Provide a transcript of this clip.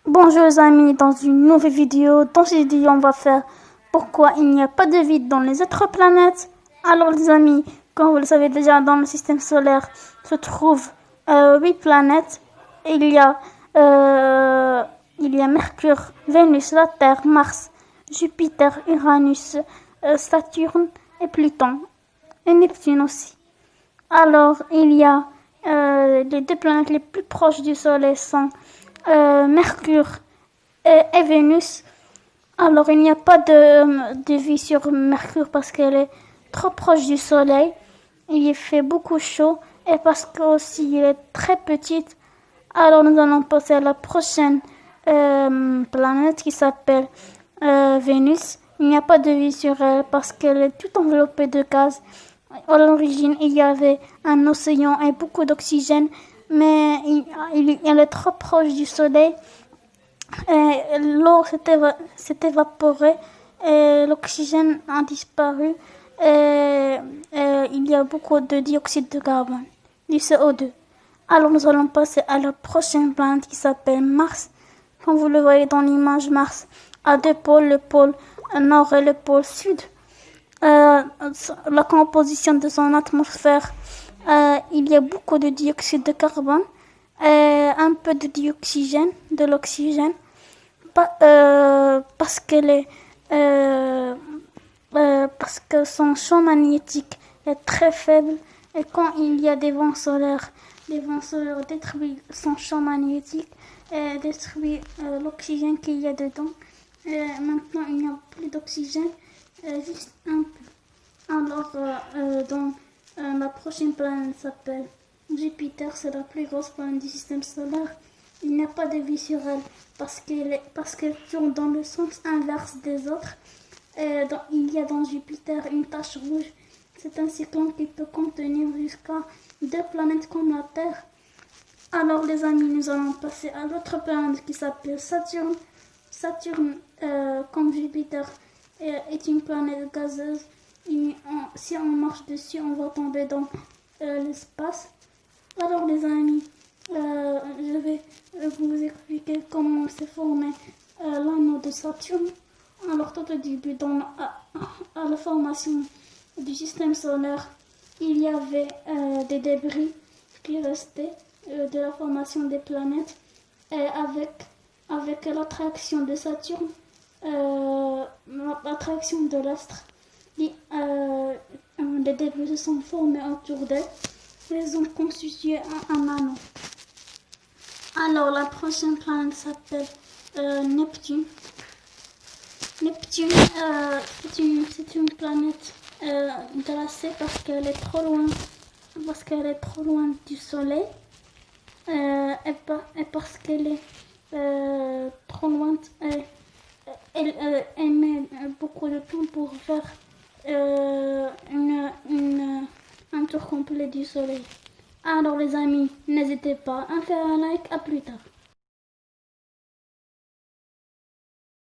Bonjour les amis, dans une nouvelle vidéo. Dans cette vidéo, on va faire pourquoi il n'y a pas de vide dans les autres planètes. Alors les amis, comme vous le savez déjà, dans le système solaire se trouvent 8 planètes. Il y a Mercure, Vénus, la Terre, Mars, Jupiter, Uranus, Saturne et Pluton. Et Neptune aussi. Alors, il y a les deux planètes les plus proches du Soleil sont Mercure et Vénus. Alors, il n'y a pas de vie sur Mercure parce qu'elle est trop proche du Soleil. Il y fait beaucoup chaud et parce qu'aussi elle est très petite. Alors, nous allons passer à la prochaine planète qui s'appelle Vénus. Il n'y a pas de vie sur elle parce qu'elle est toute enveloppée de gaz. À l'origine, il y avait un océan et beaucoup d'oxygène, mais elle est trop proche du soleil. Et l'eau s'est évaporée et l'oxygène a disparu. Et il y a beaucoup de dioxyde de carbone, du CO2. Alors nous allons passer à la prochaine planète qui s'appelle Mars. Comme vous le voyez dans l'image, Mars a deux pôles, le pôle nord et le pôle sud. La composition de son atmosphère, il y a beaucoup de dioxyde de carbone, un peu de l'oxygène, parce que son champ magnétique est très faible et quand il y a des vents solaires détruisent son champ magnétique et détruisent l'oxygène qu'il y a dedans. Maintenant, il n'y a plus d'oxygène. Juste un peu. Alors, la prochaine planète s'appelle Jupiter, c'est la plus grosse planète du système solaire. Il n'y a pas de vie sur elle parce qu'elle tourne dans le sens inverse des autres. Il y a dans Jupiter une tache rouge. C'est un cyclone qui peut contenir jusqu'à 2 planètes comme la Terre. Alors les amis, nous allons passer à l'autre planète qui s'appelle Saturne. Saturne, comme Jupiter, est une planète gazeuse. Si on marche dessus, on va tomber dans l'espace. Alors les amis, je vais vous expliquer comment s'est formé l'anneau de Saturne. Alors tout au début, à la formation du système solaire, il y avait des débris qui restaient de la formation des planètes. Et avec l'attraction de Saturne, l'attraction de l'astre, les débris se sont formés autour d'elle. Ils ont constitué un anneau. Alors la prochaine planète s'appelle Neptune. Neptune, c'est une planète glacée parce qu'elle est trop loin du Soleil et parce qu'elle est trop loin. Elle met beaucoup de temps pour faire un tour complet du Soleil. Alors les amis, n'hésitez pas à faire un like. À plus tard.